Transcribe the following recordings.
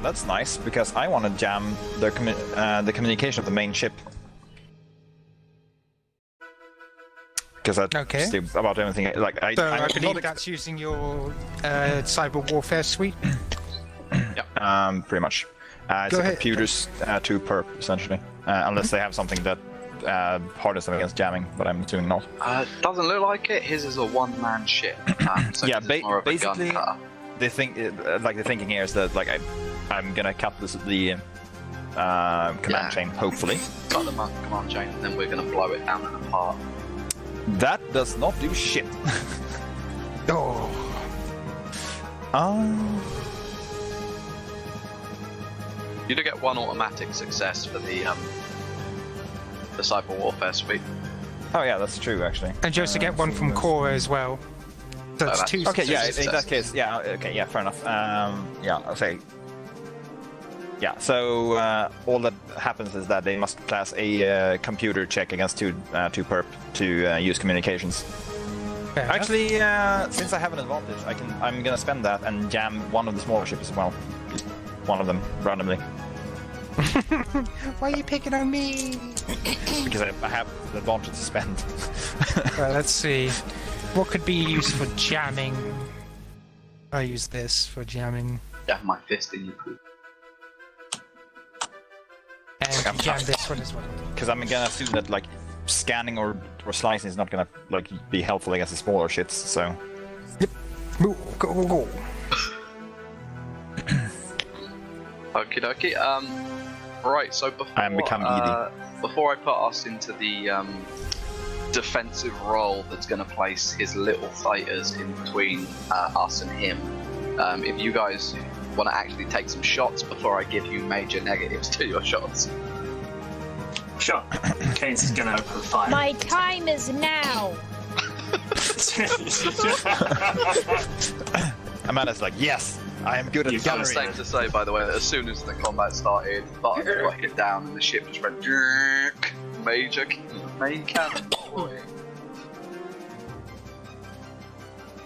that's nice, because I want to jam the communication of the main ship. Because that's about everything. Like I believe that's using your cyber warfare suite. Yeah. Pretty much. It's a computer's 2 perp essentially, unless they have something that hardens them against jamming, but I'm assuming not. Doesn't look like it. His is a one-man ship. So yeah, basically, the thinking here is that like I'm gonna cut the command chain, hopefully. Cut the command chain, and then we're gonna blow it down and apart. That does not do shit. Oh. You do get 1 automatic success for the cyber warfare suite. Oh yeah, that's true actually. And you also get 1 from Cora as well. So it's 2. Okay, yeah. In that case, yeah. Okay, yeah. Fair enough. Yeah. I'll say. Yeah. So all that happens is that they must pass a computer check against 2 perp to use communications. Fair actually, since I have an advantage, I'm gonna spend that and jam one of the smaller ships as well. One of them randomly. Why are you picking on me? Because I have the advantage to spend. Well, let's see. What could be used for jamming? I'll use this for jamming. Yeah, my fist in you. And jam this one as well. Because I'm gonna assume that like scanning or slicing is not gonna like be helpful against the smaller shits. So. Yep. Go. Okie dokie. Right. So before I put us into the defensive role that's going to place his little fighters in between us and him, if you guys want to actually take some shots before I give you major negatives to your shots. Sure. Kains is going to open fire. My time is now. Amanda's like, yes, I am good at gunnery. It's safe to say, by the way, that as soon as the combat started, buttons got hit down and the ship just went major main cannon.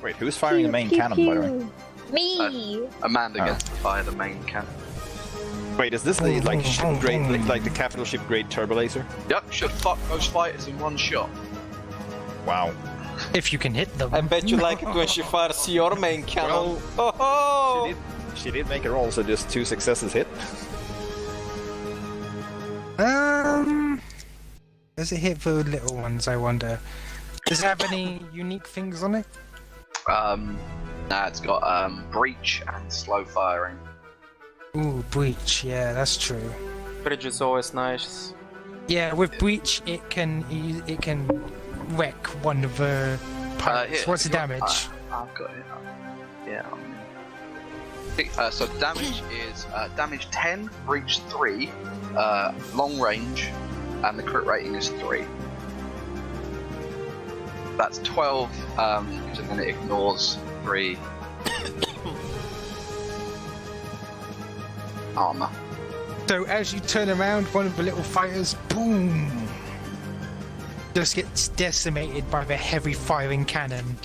Wait, who's firing the main cannon, by the way? Me. Amanda gets to fire the main cannon. Wait, is this the like ship grade, like the capital ship grade turbo laser? Yep, should fuck most fighters in one shot. Wow. If you can hit them. I bet you like it when she fires your main cannon. Well, she did make a roll, so just 2 successes hit. Does it hit for little ones, I wonder? Does it have any unique things on it? Nah, it's got breach and slow firing. Ooh, breach, yeah, that's true. Bridge is always nice. Yeah, with breach it can wreck one of the pirates. What's the damage? I've got it. Yeah. So damage is damage 10, breach 3, long range, and the crit rating is 3. That's 12, and then it ignores 3 armor. So as you turn around, one of the little fighters, boom, just gets decimated by the heavy firing cannon.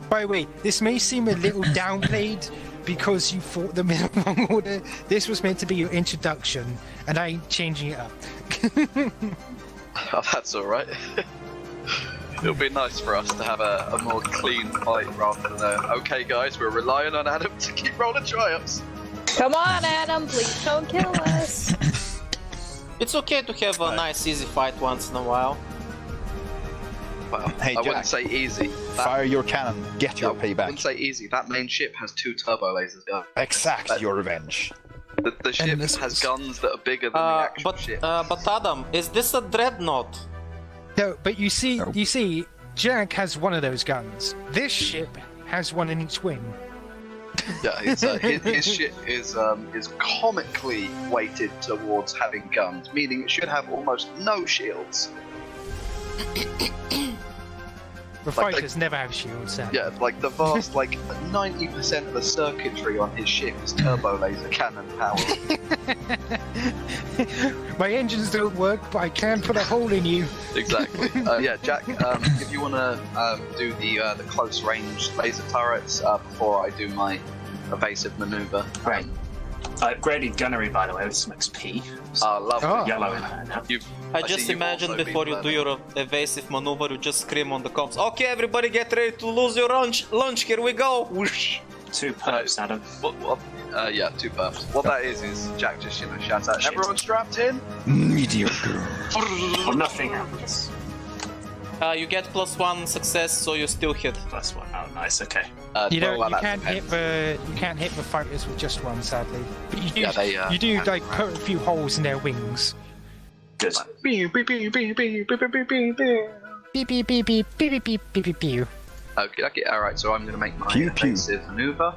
By the way, this may seem a little downplayed because you fought them in the wrong order. This was meant to be your introduction, and I ain't changing it up. Oh, that's alright. It'll be nice for us to have a more clean fight rather than okay guys, we're relying on Adam to keep rolling triumphs. Come on, Adam, please don't kill us. It's okay to have a nice easy fight once in a while. Well, hey, I wouldn't say easy. Fire your cannon, get your payback. I wouldn't say easy. That main ship has 2 turbo lasers. Exact your revenge. The ship has guns that are bigger than the actual ship. But Adam, is this a dreadnought? No, but you see, Jack has one of those guns. This ship has one in each wing. Yeah, his ship is comically weighted towards having guns, meaning it should have almost no shields. The fighters never have shields. Yeah, like the vast, 90% of the circuitry on his ship is turbo laser cannon power. My engines don't work, but I can put a hole in you. Exactly. Yeah, Jack, if you want to do the close range laser turrets before I do my evasive maneuver. Right. I upgraded gunnery, by the way, with some XP. So Lovely. yellow in there now. I just imagine before you do your evasive maneuver, you just scream on the comms. Okay, everybody, get ready to lose your lunch. Here we go. Whoosh. 2 perps, Adam. Yeah, 2 perps. What that is Jack just shouts out, everyone strapped in? Mediocre. Well, nothing happens. You get +1 success, so you still hit. +1. Oh, nice. Okay. You can't hit the fighters with just one, sadly. But you do, you do like put a few holes in their wings. Good. Beep beep beep beep beep beep beep beep. Okay. Alright, so I'm going to make my offensive maneuver.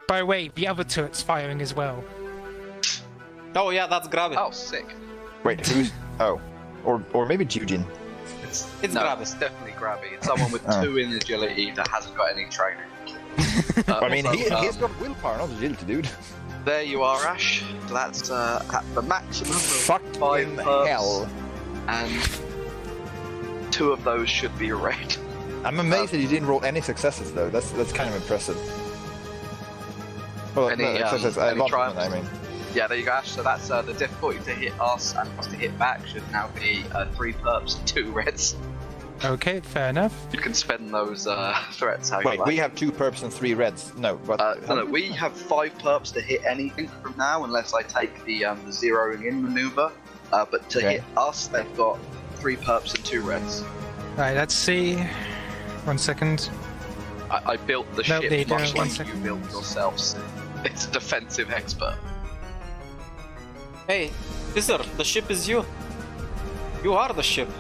By the way, the other turret's firing as well. Oh yeah, that's Grabby. Oh, sick. Wait, who's... Oh. Or maybe Jujin. It's no, Grabby. it's definitely Grabby. It's someone with 2 in agility that hasn't got any training. I mean, he's got willpower, not agility, dude. There you are, Ash. That's at the maximum of Fucking 5 perps, hell. and 2 of those should be red. I'm amazed that you didn't roll any successes, though. That's kind of impressive. Well, Any successes, triumphs? I mean. Yeah, there you go, Ash. So that's the difficulty to hit us and us to hit back should now be 3 perps and 2 reds. Okay, fair enough. You can spend those threats how you Wait, like. we have 2 perps and 3 reds. No, but... no, we have 5 perps to hit anything from now, unless I take the zeroing in maneuver. But to hit us, they've got 3 perps and 2 reds. Right, let's see. 1 second. I built the No, they ship much don't. 1 like you second. built yourselves. It's a defensive expert. Hey, Wizard, the ship is you. You are the ship.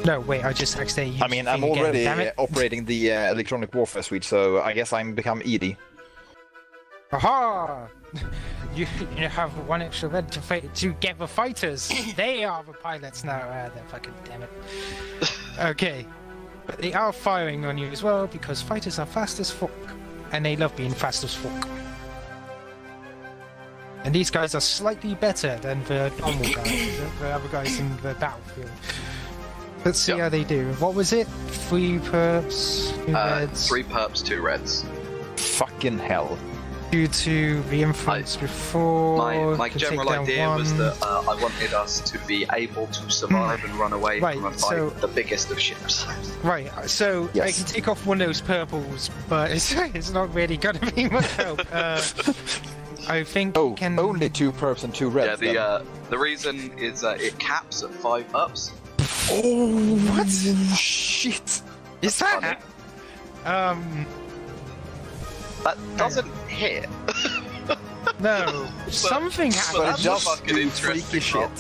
No, wait, I just accidentally used I mean, I'm the thing already again, damn it. operating the electronic warfare suite, so I guess I'm become Edie. Aha! You have 1 extra red to get the fighters. They are the pilots now. They're fucking damn it. Okay, but they are firing on you as well because fighters are fast as fuck, and they love being fast as fuck. And these guys are slightly better than the normal guys, the other guys in the battlefield. Let's see how they do. What was it? 3 perps, 2 reds. 3 perps, 2 reds. Fucking hell. Due to the influence before. My general idea was that I wanted us to be able to survive and run away from a fight with the biggest of ships. Right, so I can take off one of those purples, but it's not really gonna be much help. I think can... only 2 perps and 2 reds. Yeah, the reason is it caps at 5 perps. Oh, what? Shit. Is that? That doesn't hit. No, something But happened. that's just fucking do interesting. freaky shit.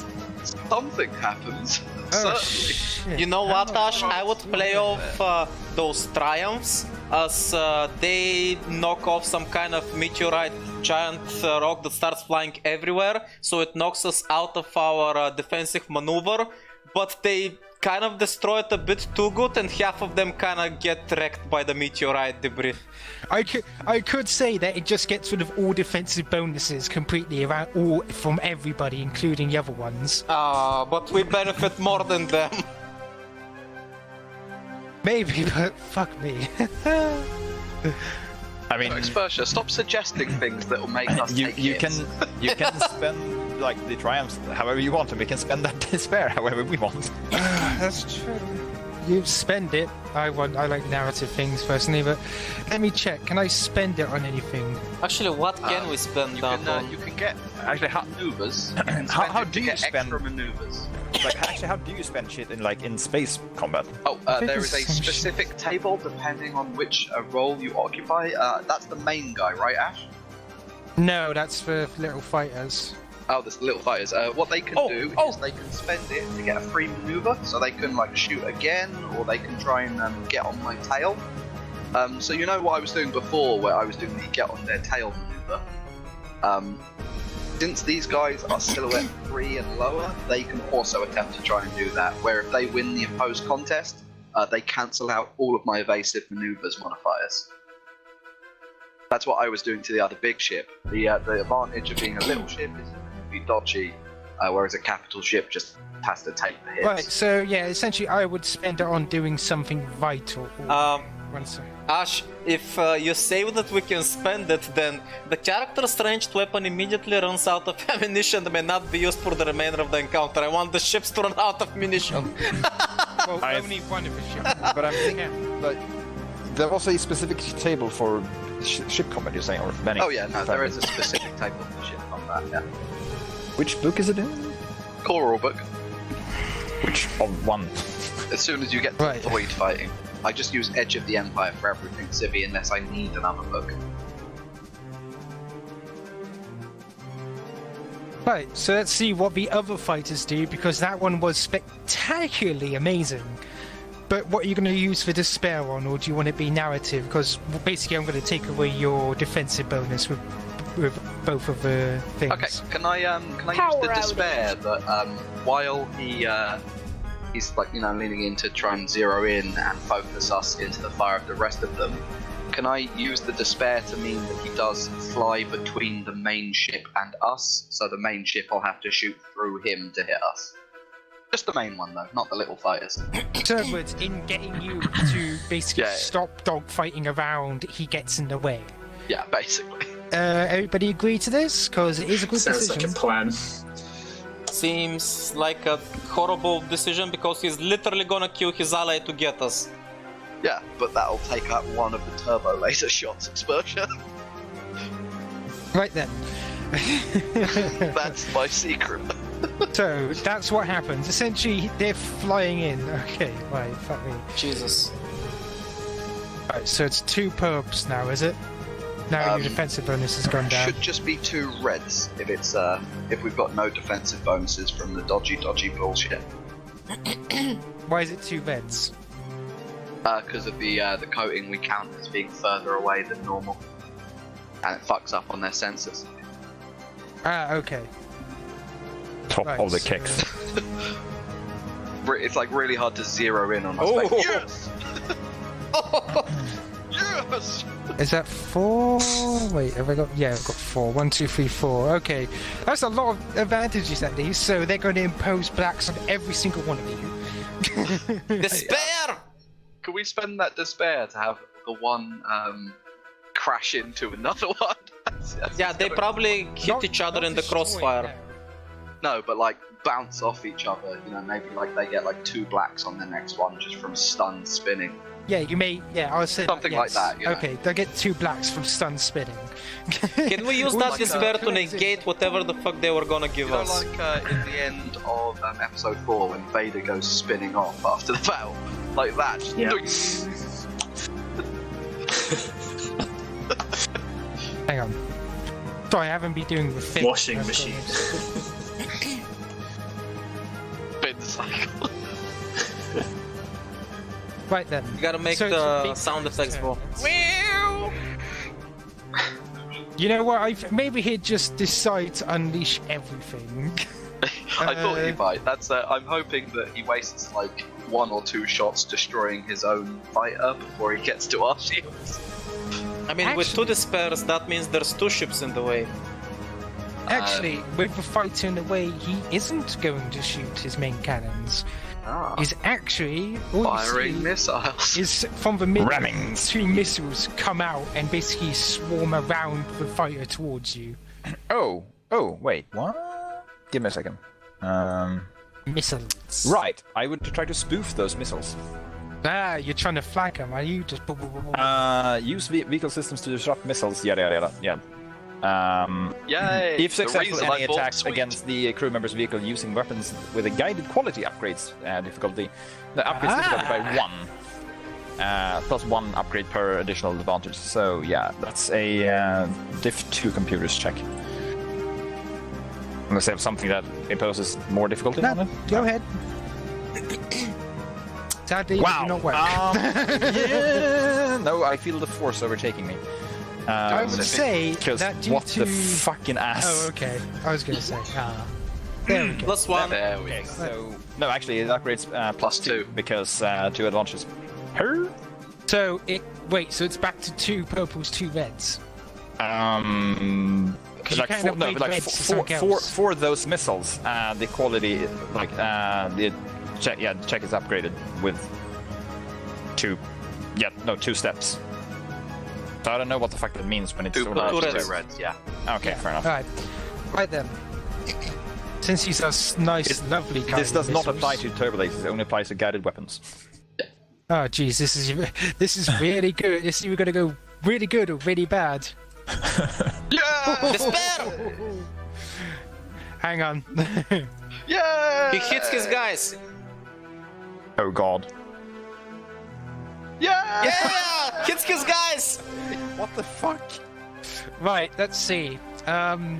Something happens. Oh, Certainly. shit. You know what, Ash? I would play off those triumphs as they knock off some kind of meteorite giant rock that starts flying everywhere, so it knocks us out of our defensive maneuver, but they kind of destroy it a bit too good, and half of them kind of get wrecked by the meteorite debris. I could say that it just gets rid of all defensive bonuses completely around all from everybody, including the other ones. But we benefit more than them. Maybe, but fuck me. I mean, Experta, stop suggesting things that will make us take you hits. can spend like the triumphs however you want, and we can spend that despair however we want. That's true. You spend it. I like narrative things personally, but let me check. Can I spend it on anything? Actually, what can we spend that on? You can get Actually, maneuvers. how do you get spend extra maneuvers? like actually how do you spend shit in space combat? Oh, think there it's is a some specific table depending on which role you occupy. That's the main guy, right, Ash? No, that's for little fighters. Oh, there's the little fighters. What they can do is they can spend it to get a free maneuver, so they can like shoot again, or they can try and get on my tail. So you know what I was doing before, where I was doing the get on their tail maneuver. Since these guys are silhouette 3 and lower, they can also attempt to try and do that. Where if they win the opposed contest, they cancel out all of my evasive maneuvers modifiers. That's what I was doing to the other big ship. The advantage of being a little ship is it can be dodgy, whereas a capital ship just has to take the hits. Right, so yeah, essentially I would spend it on doing something vital. one second. Ash, if you say that we can spend it, then the character's ranged weapon immediately runs out of ammunition and may not be used for the remainder of the encounter. I want the ships to run out of munition. Well, only one of the ships. But I'm thinking, like, there was a specific table for ship combat, you're saying, or many? Oh yeah, no, there is a specific type of ship combat, yeah. Which book is it in? Core rulebook. Which one? As soon as you get to void fighting. I just use Edge of the Empire for everything Sibby unless I need another book. Right, so let's see what the other fighters do, because that one was spectacularly amazing. But what are you going to use for despair on, or do you want it to be narrative? Because basically I'm going to take away your defensive bonus with both of the things. Okay, can I use the despair that while he's like, you know, leaning in to try and zero in and focus us into the fire of the rest of them, can I use the despair to mean that he does fly between the main ship and us, so the main ship will have to shoot through him to hit us? Just the main one though, not the little fighters. So in other words, in getting you to basically stop dogfighting around, he gets in the way. Yeah, basically. Everybody agree to this? Because it is a good Sounds decision. like a plan. Seems like a horrible decision because he's literally gonna kill his ally to get us. Yeah, but that'll take out one of the turbo laser shots exposure. Right then. That's my secret. So that's what happens. Essentially, they're flying in. Okay, right, fuck me. Jesus. Right, so it's 2 perps now, is it? Now your defensive bonus has gone down. Should just be 2 reds if it's if we've got no defensive bonuses from the dodgy bullshit. Why is it 2 reds? Because of the coating we count as being further away than normal, and it fucks up on their sensors. Ah, okay. Top of the kicks. It's like really hard to zero in on us. Oh. Like, yes! Yes! Is that 4? Wait, have I got... Yeah, I've got 4. 1, 2, 3, 4. Okay. That's a lot of advantages at least, so they're going to impose blacks on every single one of you. Despair! Can we spend that despair to have the one crash into another one? Yeah, they probably hit each other in the crossfire. No, but like bounce off each other, you know, maybe like they get like 2 blacks on the next one just from stun spinning. Yeah, you may... Yeah, I was saying something like that, you know? Okay, they'll get 2 blacks from stun spinning. Can we use that despair to negate whatever the fuck they were gonna give us? Like in the end of episode 4 when Vader goes spinning off after the battle. Like that. Just Hang on. Sorry, I haven't been doing the thing. Washing machine. Spin cycle. Right then. You gotta make the sound effects for. You know what? Maybe he'd just decide to unleash everything. I thought he might. That's. I'm hoping that he wastes like 1 or 2 shots destroying his own fighter before he gets to our shields. I mean, with 2 despairs, that means there's 2 ships in the way. Actually, with the fighter in the way, he isn't going to shoot his main cannons. He's actually firing missiles. Is from the middle, 2 missiles come out and basically swarm around the fighter towards you. Oh, wait, what? Give me a second. Missiles. Right, I would try to spoof those missiles. Ah, you're trying to flank them, are you? Just... use vehicle systems to disrupt missiles, yada yada yada. Yay! If successful, any attacks against the crew member's vehicle using weapons with a guided quality upgrades difficulty, the upgrades difficulty by 1. Plus 1 upgrade per additional advantage. So yeah, that's a diff 2 computers check. Unless they have something that imposes more difficulty on it. Go ahead. Sadly, wow. It did not work. Yeah, no, I feel the force overtaking me. I would say that due what to... the fucking ass. Oh, okay. I was going to say. There we go. Plus 1. There we go. So, no, actually, it upgrades plus 2 because 2 advantages. So so it's back to 2 purples, 2 reds. Like for those missiles, the quality, like the check is upgraded with 2 Yeah, no, 2 steps. So I don't know what the fuck that means when it's 2 so purples, large. 2 reds, yeah. Okay, fair enough. Right then. Since he's a nice, lovely guy. This does not apply to turbo lasers, it only applies to guided weapons. Oh jeez, this is really good. This is either gonna go really good or really bad. Yeah! Despair! Hang on. Yeah! He hits his guys. Oh god. Yeah! Yeah! Hits his guys! What the fuck? Right, let's see.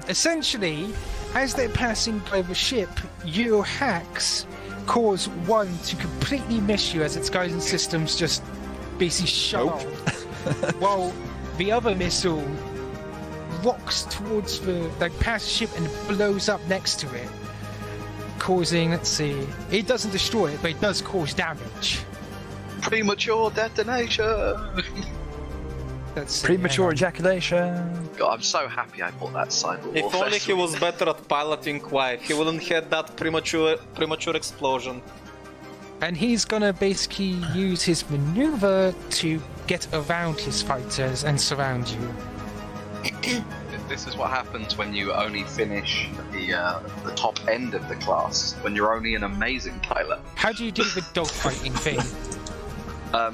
Essentially, as they're passing by the ship, your hacks cause one to completely miss you as its guidance systems just basically shut off, while the other missile rocks towards past the ship and blows up next to it, causing, let's see, it doesn't destroy it, but it does cause damage. Premature detonation! Let's see, Premature ejaculation. God, I'm so happy I bought that cyber If only he was better at piloting quiet, he wouldn't have that premature explosion. And he's gonna basically use his maneuver to get around his fighters and surround you. This is what happens when you only finish the top end of the class, when you're only an amazing pilot. How do you do the dogfighting thing?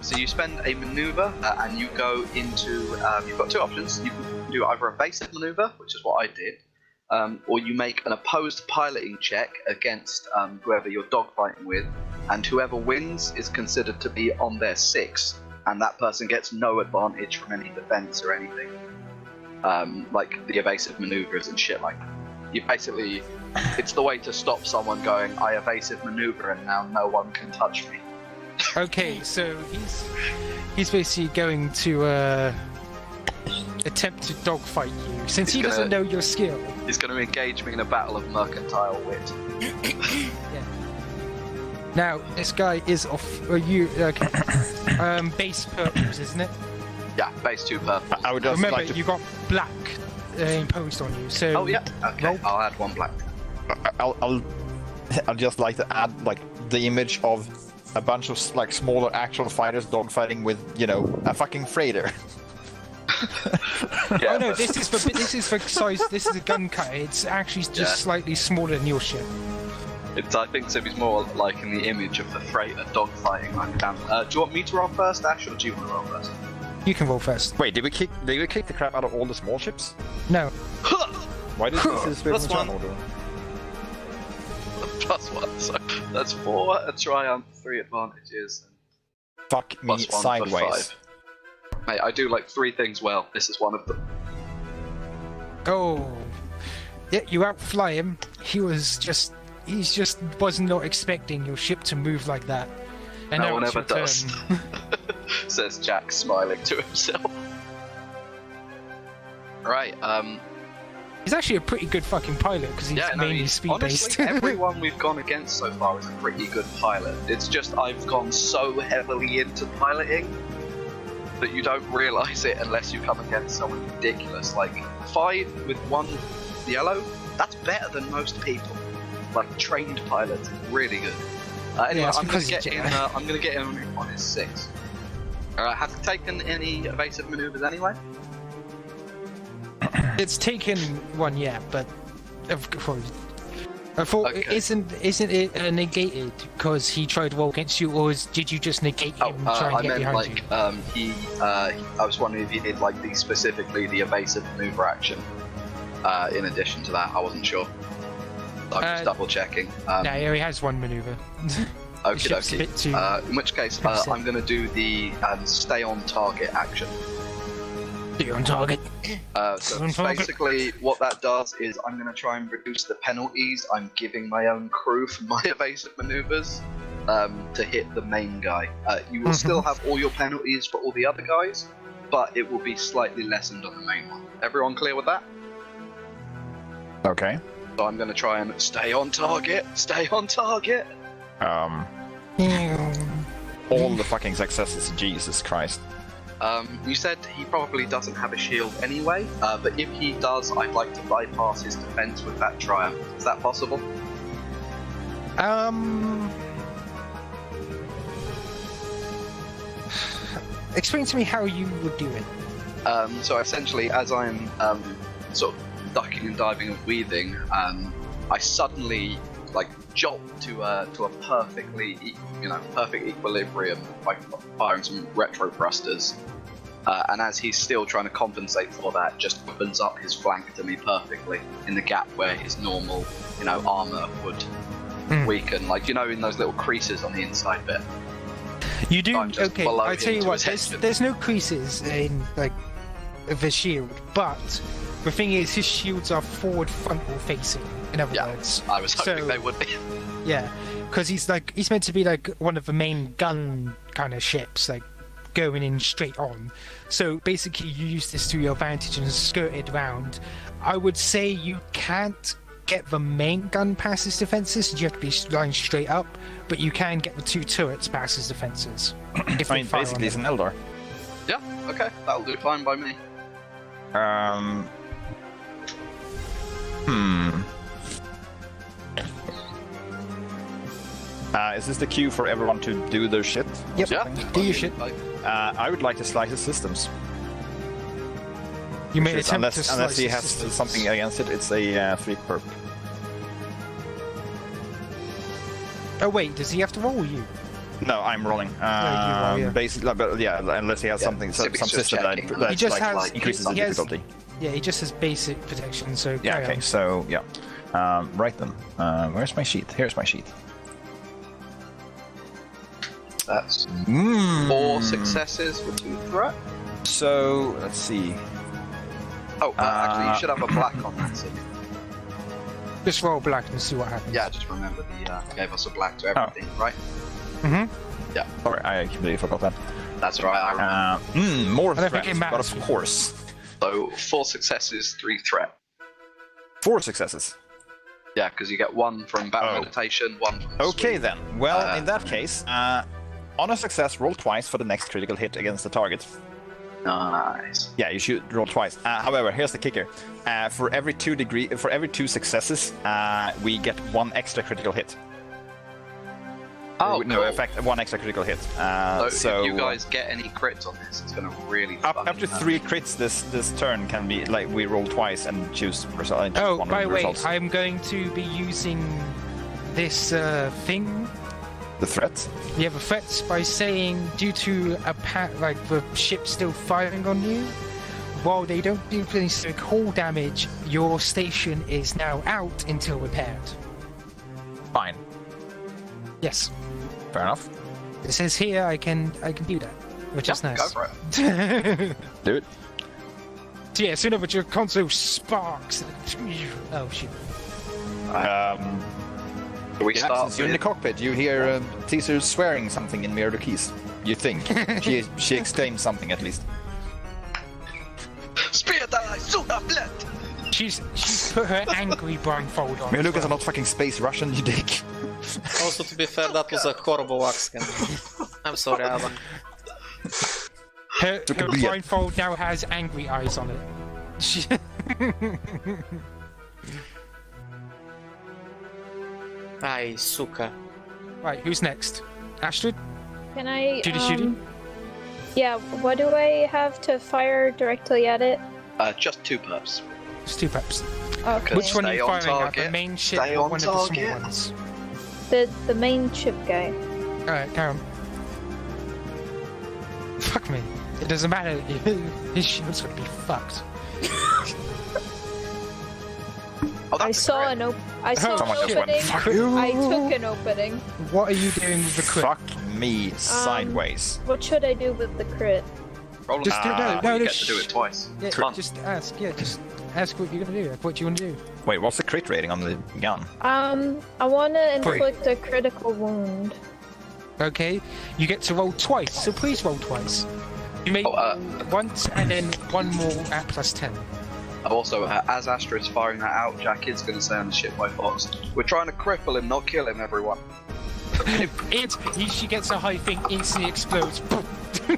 So you spend a maneuver and you go into, you've got 2 options. You can do either a basic maneuver, which is what I did, or you make an opposed piloting check against whoever you're dogfighting with, and whoever wins is considered to be on their 6, and that person gets no advantage from any defense or anything. Like the evasive maneuvers and shit like that. You basically, it's the way to stop someone going, I evasive maneuver and now no one can touch me. Okay, so he's basically going to attempt to dogfight you, since he doesn't know your skill. He's going to engage me in a battle of mercantile wit. Yeah. Now, this guy is off. Base purples, isn't it? Yeah, base 2 purple. I would just Remember, like to... you got black imposed on you. So. Oh yeah. Okay, roll. I'll add 1 black. I'll just like to add like the image of a bunch of like smaller actual fighters dogfighting with, you know, a fucking freighter. Yeah, Oh no, this is for size. This is a gun cutter. It's actually just slightly smaller than your ship. I think Sibby's more like in the image of the freighter dogfighting like down. Do you want me to roll first, Ash, or do you want to roll first? You can roll first. Wait, did we kick the crap out of all the small ships? No. Why did this Plus 1. order? +1, so that's 4, a triumph, 3 advantages. Fuck me +1 for sideways. 5. Mate, I do like 3 things well. This is one of them. Oh. Yeah, you outfly him. He just was not expecting your ship to move like that. And No now one it's ever your does. turn. Says Jack, smiling to himself. Right, He's actually a pretty good fucking pilot because he's mainly speed-based. Honestly, everyone we've gone against so far is a pretty good pilot. It's just I've gone so heavily into piloting that you don't realise it unless you come against someone ridiculous. Like 5 with 1 yellow, that's better than most people. Like trained pilots, really good. Anyway, Yeah, I'm gonna because get he's him. I'm gonna get him on his 6. Alright, have you taken any evasive manoeuvres anyway? It's taken 1 yet, but of course. I thought, Okay. isn't it negated because he tried to roll against you, or did you just negate him and try I and get meant behind you? I was wondering if he did like specifically the evasive maneuver action. In addition to that, I wasn't sure. I'm just double checking. No, he only has 1 maneuver. Okie ship's a bit too dokie. In which case, I'm going to do the stay on target action. You're on target. So basically, what that does is I'm going to try and reduce the penalties I'm giving my own crew for my evasive maneuvers to hit the main guy. You will still have all your penalties for all the other guys, but it will be slightly lessened on the main one. Everyone clear with that? Okay. So I'm going to try and stay on target. Stay on target. All the fucking successes, Jesus Christ. You said he probably doesn't have a shield anyway, but if he does, I'd like to bypass his defense with that triumph. Is that possible? Explain to me how you would do it. So essentially, as I'm sort of ducking and diving and weaving, I suddenly like jolt to a perfectly perfect equilibrium by firing some retro thrusters. And as he's still trying to compensate for that, just opens up his flank to me perfectly in the gap where his normal, armor would weaken, like in those little creases on the inside bit. You do okay. I tell you what, his there's no creases in like the shield, but the thing is, his shields are forward frontal facing. In other words, I was hoping they would be. Yeah, because he's meant to be like one of the main gun kind of ships, like going in straight on. So basically, you use this to your advantage and skirt it around. I would say you can't get the main gun past his defenses. You have to be lying straight up, but you can get the two turrets past his defenses. I mean, basically, it's an Eldar. Yeah. Okay, that'll do fine by me. Is this the cue for everyone to do their shit? Yep. Yeah. Do your shit. I would like to slice his systems. You may attempt to unless he has systems. something against it, it's a 3 perp. Oh wait, does he have to roll you? No, I'm rolling. yeah. Basically, but yeah, unless he has something, some Sibby's just system that checking. He just has like, increases the he has- difficulty. Yeah, he just has basic protection. So Yeah. carry Okay. on. So yeah. Right then. Where's my sheet? Here's my sheet. That's 4 successes for 2 threat. So let's see. Oh, actually, you should have a black on that. So Just roll black and see what happens. yeah, just remember the gave us a black to everything, right? Sorry, I completely forgot that. That's right. I remember. More I don't think threats, it but matters. of course. So 4 successes, 3 threat. 4 successes. Yeah, because you get 1 from battle Oh. meditation, 1 from Okay sweep. then. Well, in that case, on a success, roll twice for the next critical hit against the target. Nice. Yeah, you should roll twice. However, here's the kicker: for every 2 successes, we get 1 extra critical hit. Oh, no, cool. in fact, 1 extra critical hit. So if you guys get any crits on this, it's gonna really up to 3 crits this turn can be like we roll twice and choose result. Oh, one by of the way, results. I'm going to be using this thing. The threat. You have effects by saying due to like the ship still firing on you, while they don't do any specific hull damage, your station is now out until repaired. Fine. Yes. Fair enough. It says here I can do that, which is nice. Go for it. Do it. So yeah, sooner but your console sparks. Oh shit. Do we Yeah, start since you're in the with- cockpit, you hear Caesar swearing something in Miraluka. You think she exclaims something at least. Experta, suda blood. She's put her angry blindfold on. Miralukas are not fucking space Russian, you dick. Also, to be fair, that was a horrible accent. I'm sorry, Alan. Her a beer. blindfold now has angry eyes on it. She... Ay, suka. Right, who's next? Astrid? Can I? Shooty. Yeah. What do I have to fire directly at it? Just 2 perps. It's 2 peps. Okay. Which one are Stay you on firing at? The target. main ship Stay or on one of the small target. ones? The main ship guy. Alright, carry on. Fuck me. It doesn't matter. His shield's gonna be fucked. Oh, I that's a saw crit. I saw Someone an just went, opening. "Fuck you." I took an opening. What are you doing with the crit? Fuck me sideways. What should I do with the crit? Roll Just do- no, you no, get to do it twice. Yeah, It's fun. just ask. Yeah, just ask what you're gonna do. What do you want to do? Wait, what's the crit rating on the gun? I want to inflict a critical wound. Okay, you get to roll twice, so please roll twice. You make once and then one more at +10. Also, as Astrid's firing that out, Jack is going to say on the ship by Fox, "We're trying to cripple him, not kill him, everyone." She gets a high thing, instantly explodes.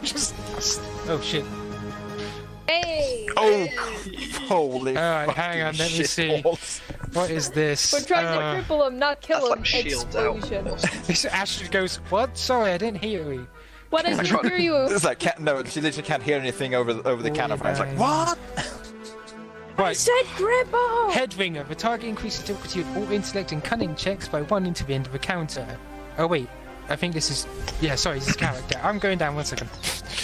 Just oh shit. Hey! Oh, holy! Alright, hang on, let me shit see. balls. What is this? We're trying to cripple him, not kill That's him. like shields out. Explosion. This Astrid goes, what? Sorry, I didn't hear you. What does she hear you? It's like, no, she literally can't hear anything over the cannon fire. It's like, what? I said cripple! Headringer. The target increases difficulty of all intellect and cunning checks by 1 into the end of the counter. Oh wait, I think this is... Yeah, sorry, this is character. I'm going down 1 second.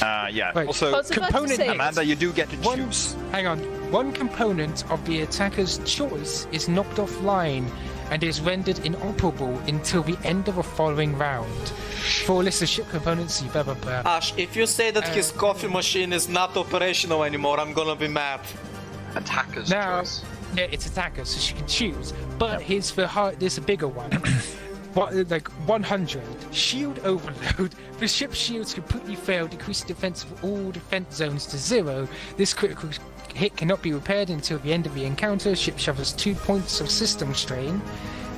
Yeah. Wait. Also, component... Amanda, you do get to choose. Hang on. One component of the attacker's choice is knocked offline and is rendered inoperable until the end of the following round. For a list of ship components, see blah blah blah. Ash, if you say that his coffee machine is not operational anymore, I'm gonna be mad. Attacker's Now, choice. yeah, it's attacker, so she can choose. But here's the hard. There's a bigger one. What, like 100 shield overload. The ship's shields completely fail, decreasing defense of all defense zones to 0. This critical hit cannot be repaired until the end of the encounter. Ship suffers 2 points of system strain.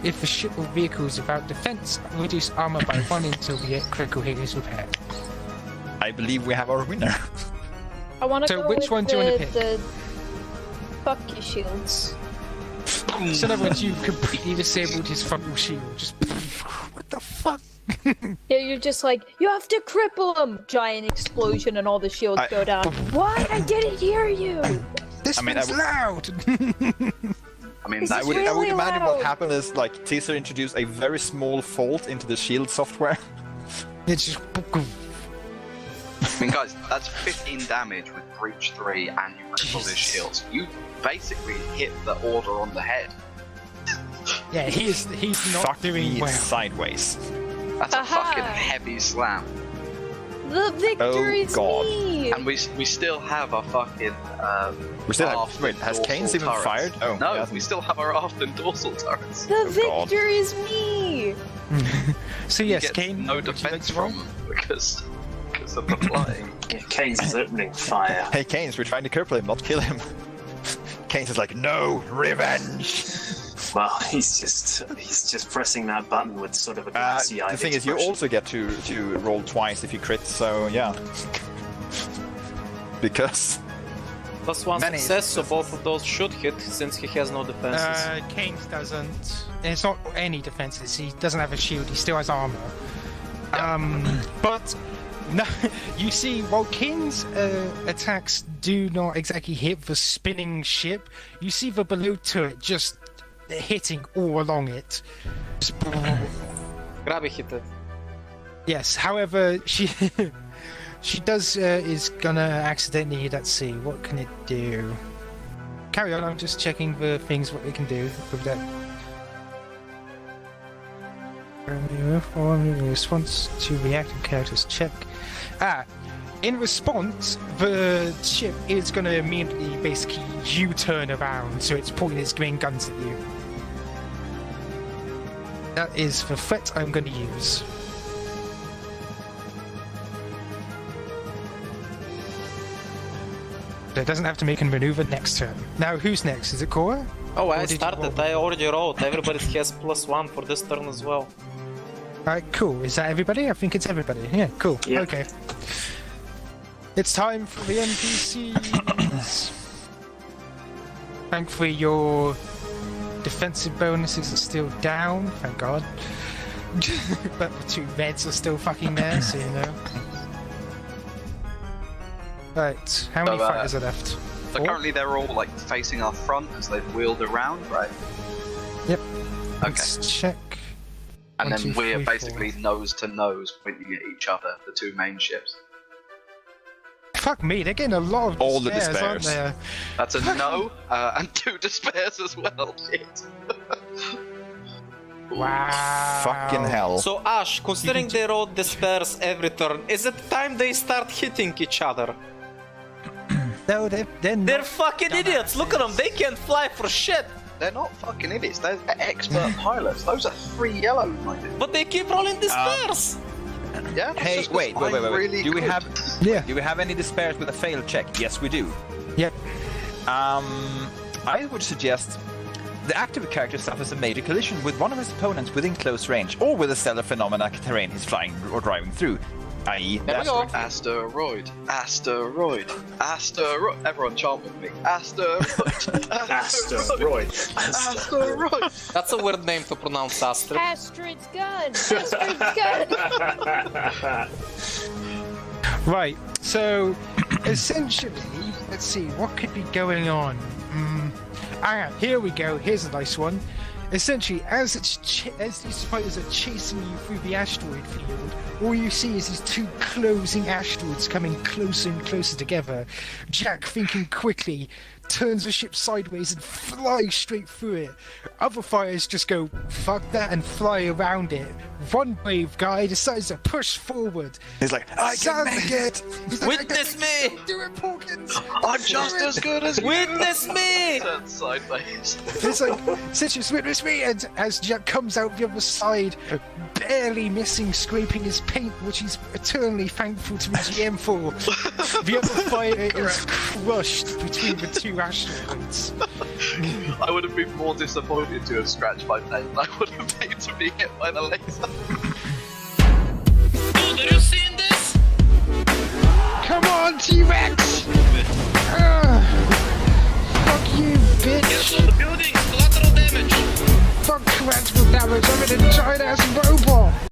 If the ship or vehicle is without defense, reduce armor by 1 until the critical hit is repaired. I believe we have our winner. I want to So go which with one do you want to pick? the fuck you shields. So in other words, you completely disabled his frontal shield. Just what the fuck? Yeah, you're just like, you have to cripple him! Giant explosion and all the shields go down. What? I didn't hear you! This thing's loud! I mean, This that is would... I would really imagine loud. what happened is like Teaser introduced a very small fault into the shield software. It's just... I mean, guys, that's 15 damage with Breach 3 and you cripple his shields. You basically hit the order on the head. Yeah, he's not Fuck doing me well. sideways. That's a Aha. fucking heavy slam. The victory's God. me! And we still have our fucking We still aft have. Wait, and has dorsal Kains even turrets. fired? Oh, No, he hasn't. we still have our aft and dorsal turrets. The God. victory's me! So You yes, get Kane. no would you like defense to roll? from them because of the flying. Yeah, Kains is opening fire. Hey, Kains, we're trying to cripple him, not kill him. Kains is like, no, revenge. Well, he's just pressing that button with sort of a glassy eyed The thing is, you also get to roll twice if you crit, so yeah. Because Plus 1 Many success, so both of those should hit since he has no defenses. Kane's doesn't. It's not any defenses. He doesn't have a shield. He still has armor. But no, you see, while Kane's attacks do not exactly hit the spinning ship, you see the below turret just hitting all along it. Just Grab hit it. yes. However, she does is gonna accidentally. Let's see, what can it do? Carry on. I'm just checking the things what it can do with that. Response to reactive characters check. In response, the ship is going to immediately basically U-turn around, so it's pointing its main guns at you. That is the threat I'm going to use. So it doesn't have to make a maneuver next turn. Now, who's next? Is it Cora? Oh, Or I did you started. roll? I already rolled. Everybody has +1 for this turn as well. Alright, cool. Is that everybody? I think it's everybody. Yeah, cool. Yeah. Okay. It's time for the NPCs. Thankfully, your defensive bonuses are still down, thank God. But the 2 reds are still fucking there, so you know. Right, how many So, fighters are left? So 4? currently they're all like facing our front as they've wheeled around, right? Yep. Okay. Let's check. And 1, then 2, we're 3, basically 4. nose to nose pointing at each other, the 2 main ships. Fuck me, they're getting a lot of All the despairs, aren't despairs. they? That's a no, and 2 despairs as well. Shit. Wow. fucking hell. So Ash, considering they roll despairs every turn, is it time they start hitting each other? No, they're not. They're fucking idiots. Look at them. They can't fly for shit. They're not fucking idiots. They're expert pilots. Those are 3 yellows, my dude. But they keep rolling despairs. Yeah. that's Hey, just 'cause wait. I'm really Do we good. have? Yeah. Do we have any despairs with a failed check? Yes, we do. Yep. I would suggest the active character suffers a major collision with one of his opponents within close range, or with a stellar phenomena terrain he's flying or driving through, i.e. There we go. Asteroid. Asteroid. Asteroid. Everyone chant with me. Asteroid. Asteroid. Asteroid. That's a weird name to pronounce, Astrid. Astrid's gun! Astrid's gun! Right, so essentially, let's see, what could be going on? Here we go, here's a nice one. Essentially, as these fighters are chasing you through the asteroid field, all you see is these two closing asteroids coming closer and closer together. Jack, thinking quickly, turns the ship sideways and flies straight through it. Other fighters just go, fuck that, and fly around it. One brave guy decides to push forward. He's like, I can make it! Witness me! Do it, Porkins! I'm just as good as you! Witness me! Turn sideways. It's like, Citrus, witness me! And as Jack comes out the other side, barely missing scraping his paint, which he's eternally thankful to the GM for, the other fighter is crushed between the two asteroids. I would have been more disappointed to have scratched my paint than I would have been to be hit by the laser. Dude, are you seeing this? Come on, T-Rex! Fuck you, bitch! Get on the building, collateral damage! Fuck collateral damage, I'm an giant-ass robot!